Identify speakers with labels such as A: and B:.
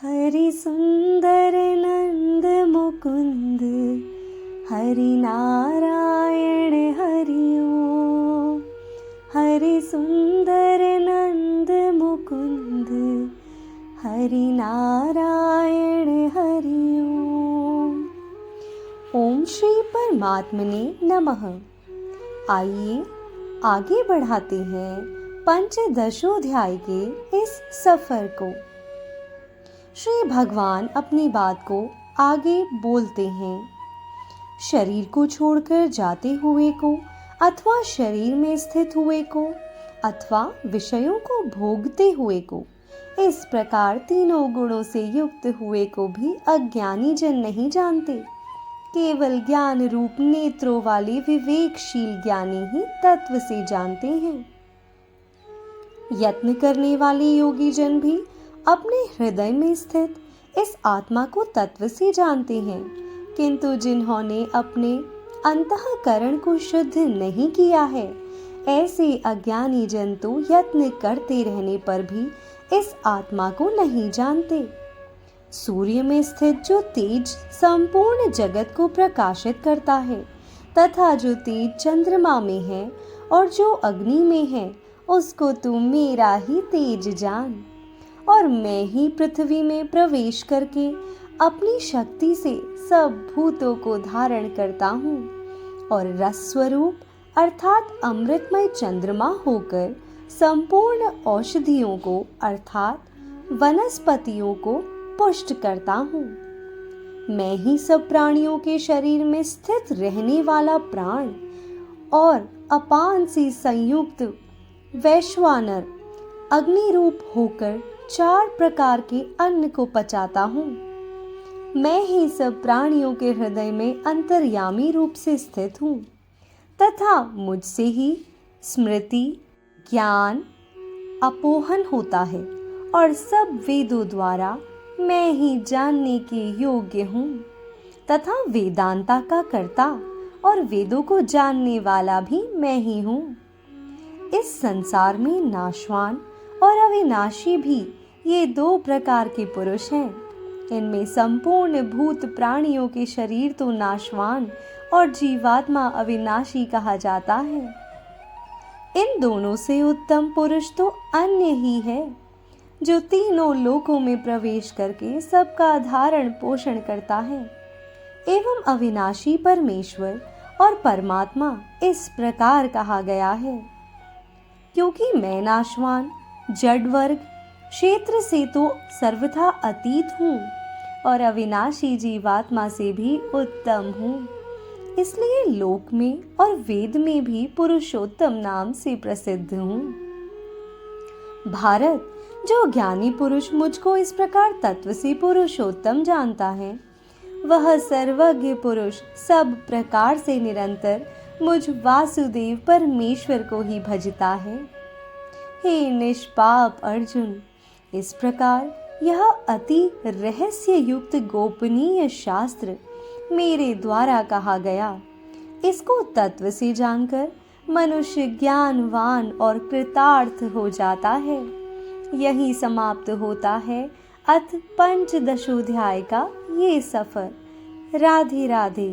A: हरि सुंदर नंद मुकुंद हरि नारायण हरि ओम। हरि सुंदर नंद मुकुंद हरि नारायण हरि ओम। ओम श्री परमात्मने नमः। आइए आगे बढ़ाते हैं पंचदशोध्याय के इस सफर को। श्री भगवान अपनी बात को आगे बोलते हैं। शरीर को छोड़कर जाते हुए को अथवा शरीर में स्थित हुए को अथवा विषयों को भोगते हुए को, इस प्रकार तीनों गुणों से युक्त हुए को भी अज्ञानी जन नहीं जानते। केवल ज्ञान रूप नेत्रों वाले विवेकशील ज्ञानी ही तत्व से जानते हैं। यत्न करने वाले योगी जन भी अपने हृदय में स्थित इस आत्मा को तत्व से जानते हैं, किंतु जिन्होंने अपने अंतःकरण को शुद्ध नहीं किया है, ऐसे अज्ञानी जन तो यत्न करते रहने पर भी इस आत्मा को नहीं जानते। सूर्य में स्थित जो तेज संपूर्ण जगत को प्रकाशित करता है, तथा जो तेज चंद्रमा में है और जो अग्नि में है, उसको तू मेरा ही तेज जान। और मैं ही पृथ्वी में प्रवेश करके अपनी शक्ति से सब भूतों को धारण करता हूँ और रस स्वरूप अर्थात अमृतमय चंद्रमा होकर संपूर्ण औषधियों को अर्थात वनस्पतियों को पुष्ट करता हूँ। मैं ही सब प्राणियों के शरीर में स्थित रहने वाला प्राण और अपान से संयुक्त वैश्वानर अग्नि रूप होकर 4 प्रकार के अन्न को पचाता हूँ। मैं ही सब प्राणियों के हृदय में अंतर्यामी रूप से स्थित हूँ तथा मुझसे ही स्मृति, ज्ञान, अपोहन होता है और सब वेदों द्वारा मैं ही जानने के योग्य हूँ तथा वेदांता का कर्ता और वेदों को जानने वाला भी मैं ही हूँ। इस संसार में नाशवान और अविनाशी भी ये 2 प्रकार के पुरुष हैं। इनमें संपूर्ण भूत प्राणियों के शरीर तो नाशवान और जीवात्मा अविनाशी कहा जाता है। इन दोनों से उत्तम पुरुष तो अन्य ही है, जो तीनों लोकों में प्रवेश करके सबका धारण पोषण करता है। एवं अविनाशी परमेश्वर और परमात्मा इस प्रकार कहा गया है, क्योंकि मैं नाशवान जड़ वर्ग क्षेत्र से तो सर्वथा अतीत हूँ और अविनाशी जीवात्मा से भी उत्तम हूँ, इसलिए लोक में और वेद में भी पुरुषोत्तम नाम से प्रसिद्ध हूँ। भारत, जो ज्ञानी पुरुष मुझको इस प्रकार तत्व से पुरुषोत्तम जानता है, वह सर्वज्ञ पुरुष सब प्रकार से निरंतर मुझ वासुदेव परमेश्वर को ही भजता है। हे निष्पाप अर्जुन, इस प्रकार यह अति रहस्य युक्त गोपनीय शास्त्र मेरे द्वारा कहा गया। इसको तत्व से जानकर मनुष्य ज्ञानवान और कृतार्थ हो जाता है। यही समाप्त होता है अथ पंचदशोध्याय का ये सफर। राधे राधे।